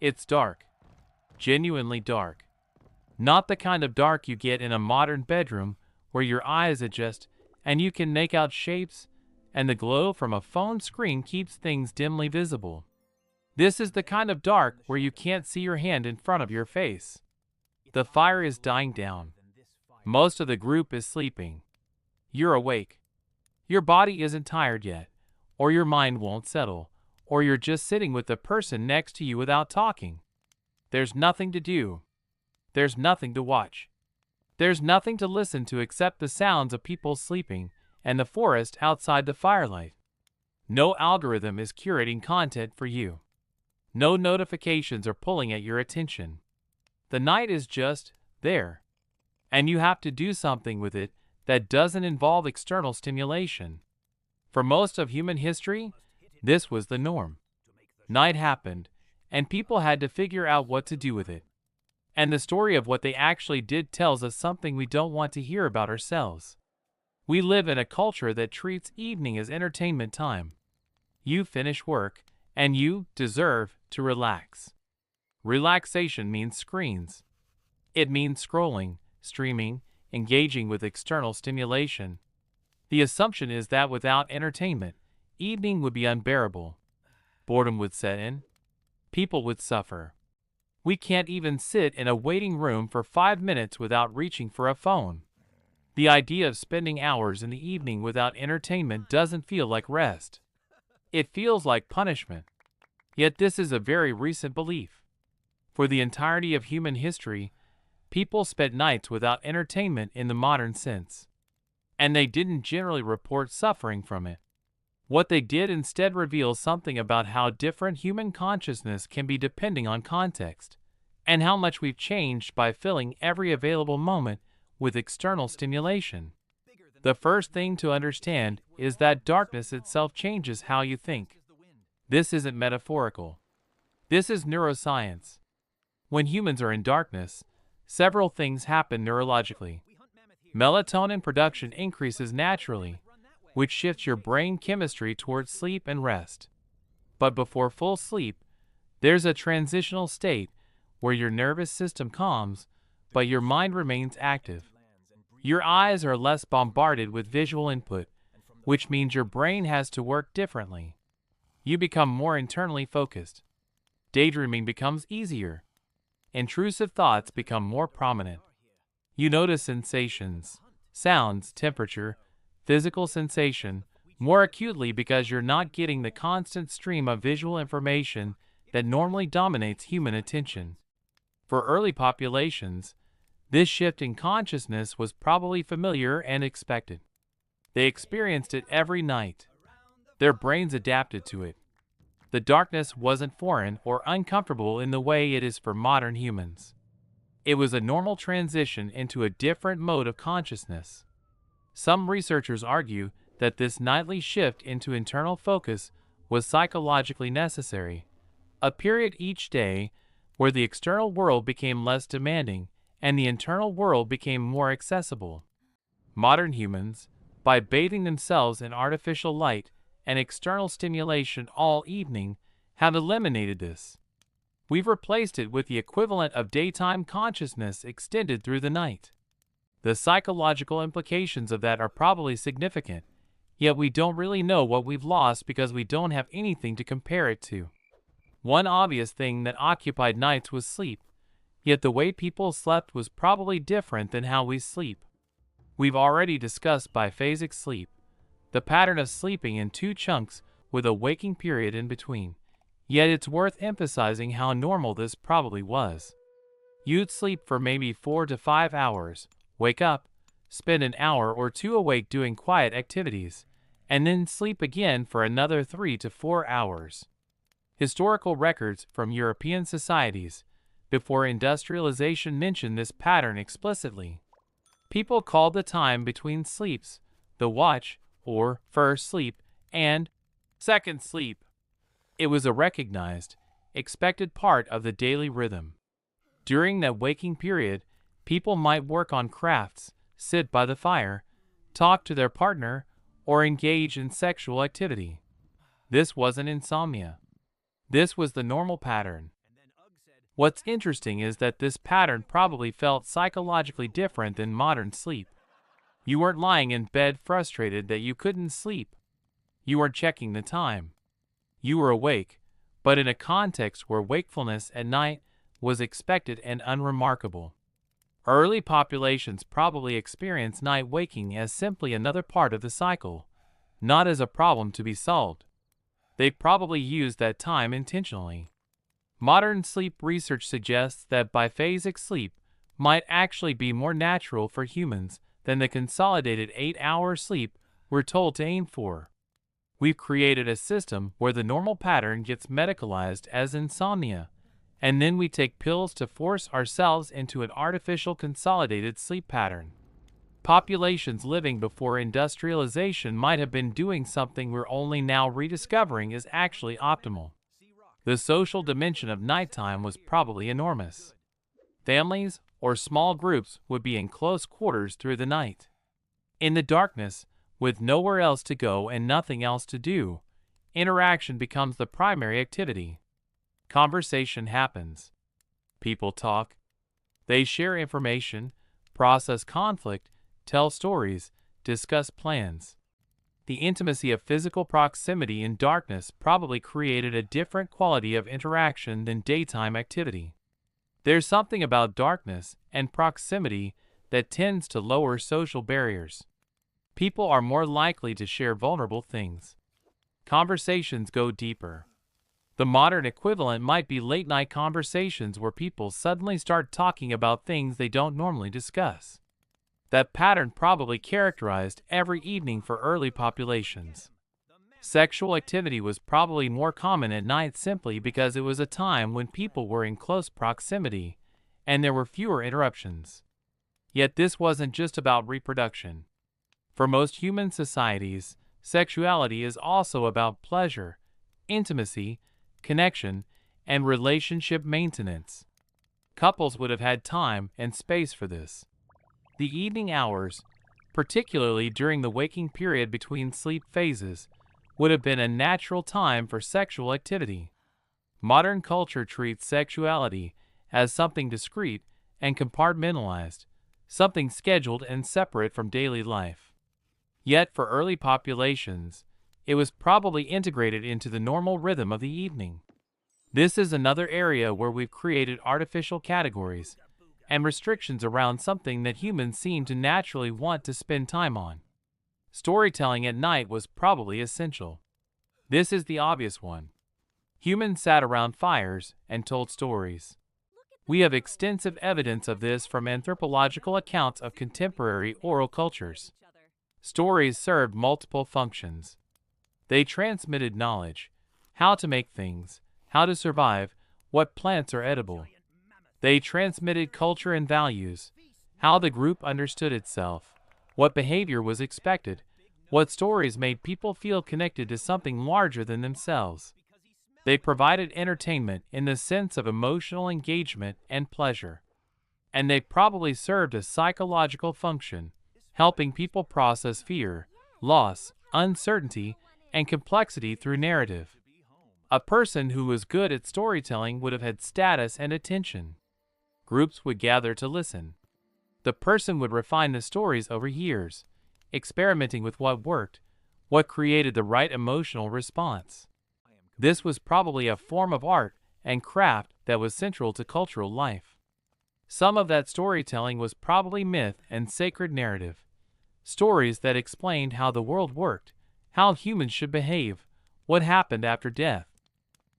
It's dark. Genuinely dark. Not the kind of dark you get in a modern bedroom where your eyes adjust and you can make out shapes, and the glow from a phone screen keeps things dimly visible. This is the kind of dark where you can't see your hand in front of your face. The fire is dying down. Most of the group is sleeping. You're awake. Your body isn't tired yet, or your mind won't settle, or you're just sitting with the person next to you without talking. There's nothing to do. There's nothing to watch. There's nothing to listen to except the sounds of people sleeping and the forest outside the firelight. No algorithm is curating content for you. No notifications are pulling at your attention. The night is just there, and you have to do something with it that doesn't involve external stimulation. For most of human history, this was the norm. Night happened, and people had to figure out what to do with it. And the story of what they actually did tells us something we don't want to hear about ourselves. We live in a culture that treats evening as entertainment time. You finish work, and you deserve to relax. Relaxation means screens. It means scrolling, streaming, engaging with external stimulation. The assumption is that without entertainment, evening would be unbearable. Boredom would set in. People would suffer. We can't even sit in a waiting room for 5 minutes without reaching for a phone. The idea of spending hours in the evening without entertainment doesn't feel like rest. It feels like punishment. Yet this is a very recent belief. For the entirety of human history, people spent nights without entertainment in the modern sense. And they didn't generally report suffering from it. What they did instead reveals something about how different human consciousness can be depending on context, and how much we've changed by filling every available moment with external stimulation. The first thing to understand is that darkness itself changes how you think. This isn't metaphorical. This is neuroscience. When humans are in darkness, several things happen neurologically. Melatonin production increases naturally, which shifts your brain chemistry towards sleep and rest. But before full sleep, there's a transitional state where your nervous system calms, but your mind remains active. Your eyes are less bombarded with visual input, which means your brain has to work differently. You become more internally focused. Daydreaming becomes easier. Intrusive thoughts become more prominent. You notice sensations, sounds, temperature, physical sensation more acutely because you're not getting the constant stream of visual information that normally dominates human attention. For early populations, this shift in consciousness was probably familiar and expected. They experienced it every night. Their brains adapted to it. The darkness wasn't foreign or uncomfortable in the way it is for modern humans. It was a normal transition into a different mode of consciousness. Some researchers argue that this nightly shift into internal focus was psychologically necessary, a period each day where the external world became less demanding and the internal world became more accessible. Modern humans, by bathing themselves in artificial light and external stimulation all evening, have eliminated this. We've replaced it with the equivalent of daytime consciousness extended through the night. The psychological implications of that are probably significant, yet we don't really know what we've lost because we don't have anything to compare it to. One obvious thing that occupied nights was sleep, yet the way people slept was probably different than how we sleep. We've already discussed biphasic sleep, the pattern of sleeping in 2 chunks with a waking period in between. Yet it's worth emphasizing how normal this probably was. You'd sleep for maybe 4 to 5 hours, wake up, spend an hour or 2 awake doing quiet activities, and then sleep again for another 3 to 4 hours. Historical records from European societies before industrialization mention this pattern explicitly. People called the time between sleeps the watch, or first sleep, and second sleep. It was a recognized, expected part of the daily rhythm. During that waking period, people might work on crafts, sit by the fire, talk to their partner, or engage in sexual activity. This wasn't insomnia. This was the normal pattern. What's interesting is that this pattern probably felt psychologically different than modern sleep. You weren't lying in bed frustrated that you couldn't sleep. You weren't checking the time. You were awake, but in a context where wakefulness at night was expected and unremarkable. Early populations probably experienced night waking as simply another part of the cycle, not as a problem to be solved. They probably used that time intentionally. Modern sleep research suggests that biphasic sleep might actually be more natural for humans than the consolidated 8-hour sleep we're told to aim for. We've created a system where the normal pattern gets medicalized as insomnia, and then we take pills to force ourselves into an artificial consolidated sleep pattern. Populations living before industrialization might have been doing something we're only now rediscovering is actually optimal. The social dimension of nighttime was probably enormous. Families or small groups would be in close quarters through the night. In the darkness, with nowhere else to go and nothing else to do, interaction becomes the primary activity. Conversation happens. People talk. They share information, process conflict, tell stories, discuss plans. The intimacy of physical proximity in darkness probably created a different quality of interaction than daytime activity. There's something about darkness and proximity that tends to lower social barriers. People are more likely to share vulnerable things. Conversations go deeper. The modern equivalent might be late-night conversations where people suddenly start talking about things they don't normally discuss. That pattern probably characterized every evening for early populations. Sexual activity was probably more common at night simply because it was a time when people were in close proximity and there were fewer interruptions. Yet this wasn't just about reproduction. For most human societies, sexuality is also about pleasure, intimacy, connection, and relationship maintenance. Couples would have had time and space for this. The evening hours, particularly during the waking period between sleep phases, would have been a natural time for sexual activity. Modern culture treats sexuality as something discrete and compartmentalized, something scheduled and separate from daily life. Yet for early populations, it was probably integrated into the normal rhythm of the evening. This is another area where we've created artificial categories and restrictions around something that humans seem to naturally want to spend time on. Storytelling at night was probably essential. This is the obvious one. Humans sat around fires and told stories. We have extensive evidence of this from anthropological accounts of contemporary oral cultures. Stories served multiple functions. They transmitted knowledge, how to make things, how to survive, what plants are edible. They transmitted culture and values, how the group understood itself, what behavior was expected, what stories made people feel connected to something larger than themselves. They provided entertainment in the sense of emotional engagement and pleasure. And they probably served a psychological function, helping people process fear, loss, uncertainty, and complexity through narrative. A person who was good at storytelling would have had status and attention. Groups would gather to listen. The person would refine the stories over years, experimenting with what worked, what created the right emotional response. This was probably a form of art and craft that was central to cultural life. Some of that storytelling was probably myth and sacred narrative. Stories that explained how the world worked, how humans should behave, what happened after death.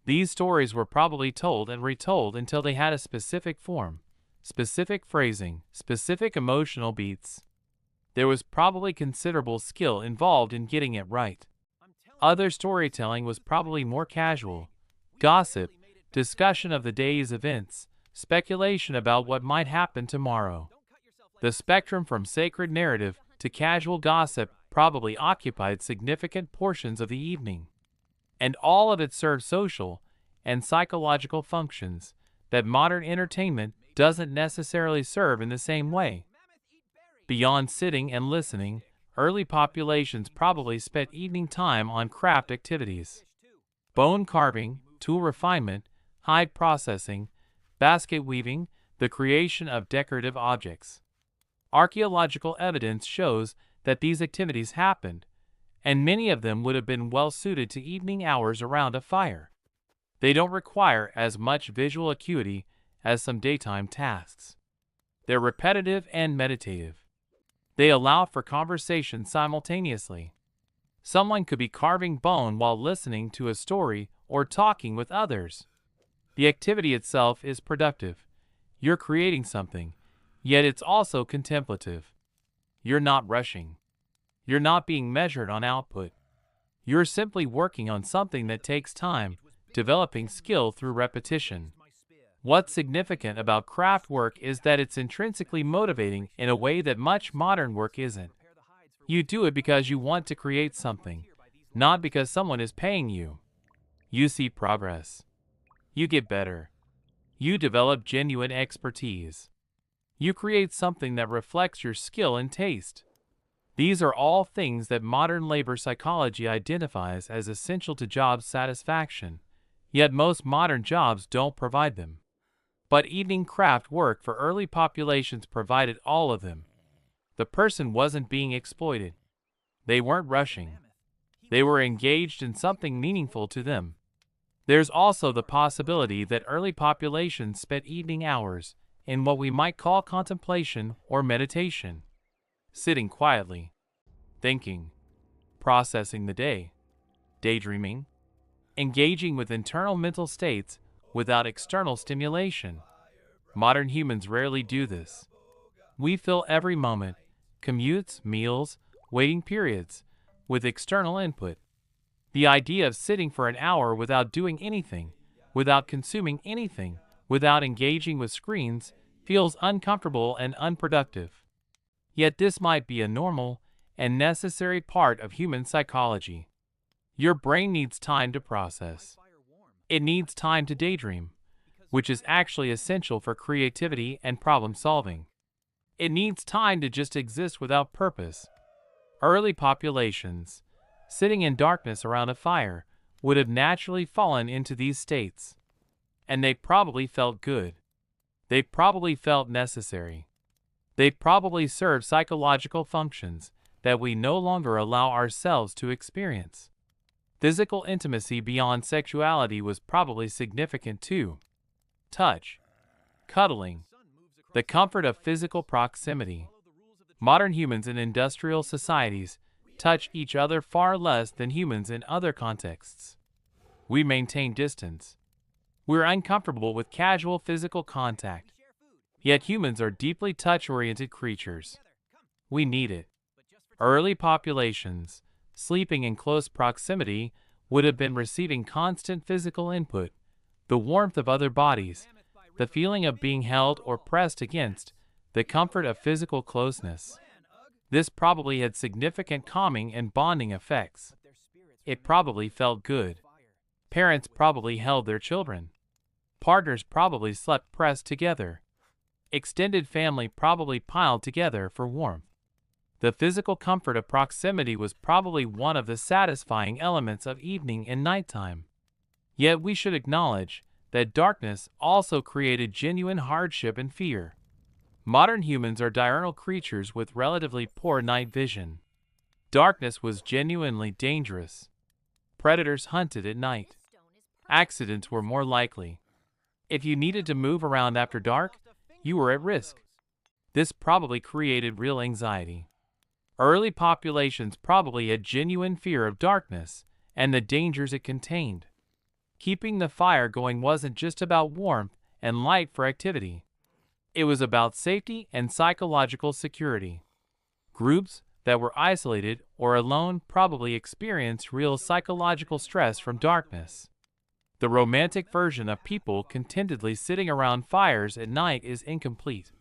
These stories were probably told and retold until they had a specific form, specific phrasing, specific emotional beats. There was probably considerable skill involved in getting it right. Other storytelling was probably more casual. Gossip, discussion of the day's events, speculation about what might happen tomorrow. The spectrum from sacred narrative to casual gossip probably occupied significant portions of the evening. And all of it served social and psychological functions that modern entertainment doesn't necessarily serve in the same way. Beyond sitting and listening, early populations probably spent evening time on craft activities. Bone carving, tool refinement, hide processing, basket weaving, the creation of decorative objects. Archaeological evidence shows that these activities happened, and many of them would have been well suited to evening hours around a fire. They don't require as much visual acuity as some daytime tasks. They're repetitive and meditative. They allow for conversation simultaneously. Someone could be carving bone while listening to a story or talking with others. The activity itself is productive. You're creating something, yet it's also contemplative. You're not rushing. You're not being measured on output. You're simply working on something that takes time, developing skill through repetition. What's significant about craft work is that it's intrinsically motivating in a way that much modern work isn't. You do it because you want to create something, not because someone is paying you. You see progress. You get better. You develop genuine expertise. You create something that reflects your skill and taste. These are all things that modern labor psychology identifies as essential to job satisfaction, yet most modern jobs don't provide them. But evening craft work for early populations provided all of them. The person wasn't being exploited. They weren't rushing. They were engaged in something meaningful to them. There's also the possibility that early populations spent evening hours in what we might call contemplation or meditation, sitting quietly, thinking, processing the day, daydreaming, engaging with internal mental states without external stimulation. Modern humans rarely do this. We fill every moment, commutes, meals, waiting periods, with external input. The idea of sitting for an hour without doing anything, without consuming anything, without engaging with screens, feels uncomfortable and unproductive. Yet this might be a normal and necessary part of human psychology. Your brain needs time to process. It needs time to daydream, which is actually essential for creativity and problem solving. It needs time to just exist without purpose. Early populations, sitting in darkness around a fire, would have naturally fallen into these states. And they probably felt good. They probably felt necessary. They probably served psychological functions that we no longer allow ourselves to experience. Physical intimacy beyond sexuality was probably significant too. Touch, cuddling, the comfort of physical proximity. Modern humans in industrial societies touch each other far less than humans in other contexts. We maintain distance. We're uncomfortable with casual physical contact. Yet humans are deeply touch-oriented creatures. We need it. Early populations, sleeping in close proximity, would have been receiving constant physical input, the warmth of other bodies, the feeling of being held or pressed against, the comfort of physical closeness. This probably had significant calming and bonding effects. It probably felt good. Parents probably held their children. Partners probably slept pressed together. Extended family probably piled together for warmth. The physical comfort of proximity was probably one of the satisfying elements of evening and nighttime. Yet we should acknowledge that darkness also created genuine hardship and fear. Modern humans are diurnal creatures with relatively poor night vision. Darkness was genuinely dangerous. Predators hunted at night. Accidents were more likely. If you needed to move around after dark, you were at risk. This probably created real anxiety. Early populations probably had genuine fear of darkness and the dangers it contained. Keeping the fire going wasn't just about warmth and light for activity. It was about safety and psychological security. Groups that were isolated or alone probably experienced real psychological stress from darkness. The romantic version of people contentedly sitting around fires at night is incomplete.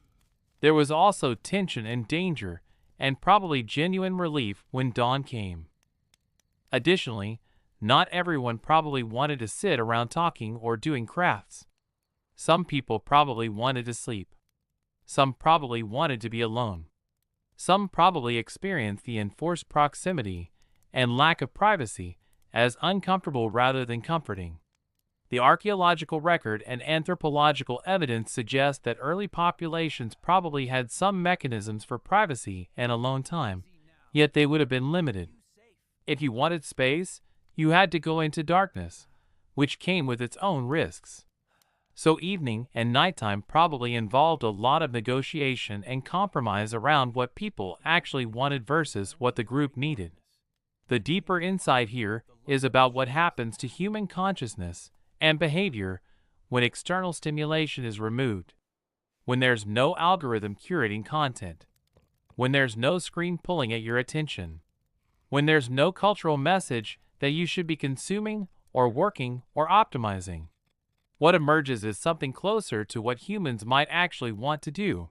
There was also tension and danger, and probably genuine relief when dawn came. Additionally, not everyone probably wanted to sit around talking or doing crafts. Some people probably wanted to sleep. Some probably wanted to be alone. Some probably experienced the enforced proximity and lack of privacy as uncomfortable rather than comforting. The archaeological record and anthropological evidence suggest that early populations probably had some mechanisms for privacy and alone time, yet they would have been limited. If you wanted space, you had to go into darkness, which came with its own risks. So evening and nighttime probably involved a lot of negotiation and compromise around what people actually wanted versus what the group needed. The deeper insight here is about what happens to human consciousness and behavior when external stimulation is removed, when there's no algorithm curating content, when there's no screen pulling at your attention, when there's no cultural message that you should be consuming or working or optimizing. What emerges is something closer to what humans might actually want to do.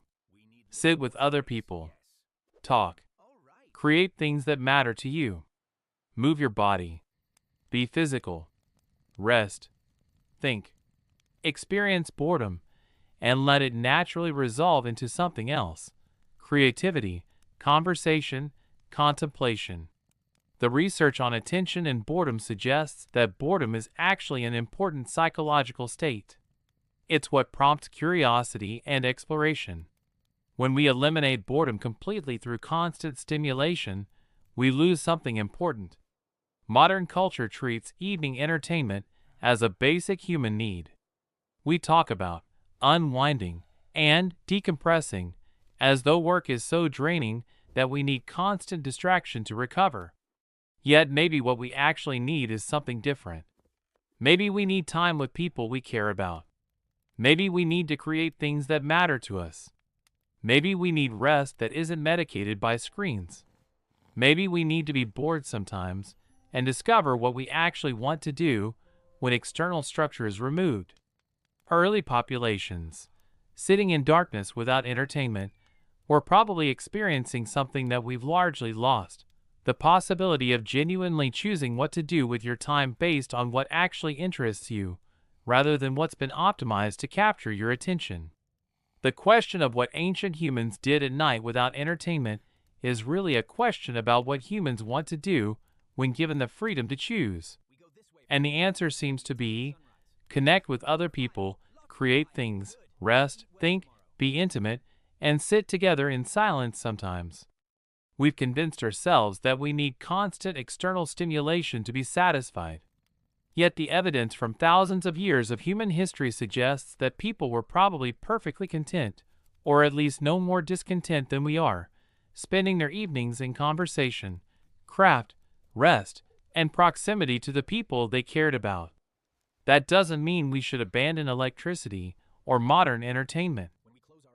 Sit with other people. Talk. Create things that matter to you. Move your body. Be physical. Rest. Think. Experience boredom, and let it naturally resolve into something else. Creativity, conversation, contemplation. The research on attention and boredom suggests that boredom is actually an important psychological state. It's what prompts curiosity and exploration. When we eliminate boredom completely through constant stimulation, we lose something important. Modern culture treats evening entertainment as a basic human need. We talk about unwinding and decompressing as though work is so draining that we need constant distraction to recover. Yet maybe what we actually need is something different. Maybe we need time with people we care about. Maybe we need to create things that matter to us. Maybe we need rest that isn't medicated by screens. Maybe we need to be bored sometimes and discover what we actually want to do when external structure is removed. Early populations, sitting in darkness without entertainment, were probably experiencing something that we've largely lost. The possibility of genuinely choosing what to do with your time based on what actually interests you, rather than what's been optimized to capture your attention. The question of what ancient humans did at night without entertainment is really a question about what humans want to do when given the freedom to choose. And the answer seems to be connect with other people, create things, rest, think, be intimate, and sit together in silence sometimes. We've convinced ourselves that we need constant external stimulation to be satisfied. Yet the evidence from thousands of years of human history suggests that people were probably perfectly content, or at least no more discontent than we are, spending their evenings in conversation, craft, rest, and proximity to the people they cared about. That doesn't mean we should abandon electricity or modern entertainment.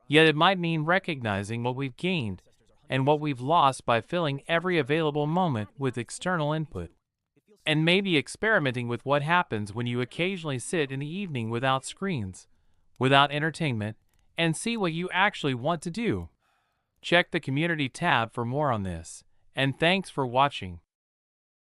Yet it might mean recognizing what we've gained and what we've lost by filling every available moment with external input. And maybe experimenting with what happens when you occasionally sit in the evening without screens, without entertainment, and see what you actually want to do. Check the community tab for more on this, and thanks for watching.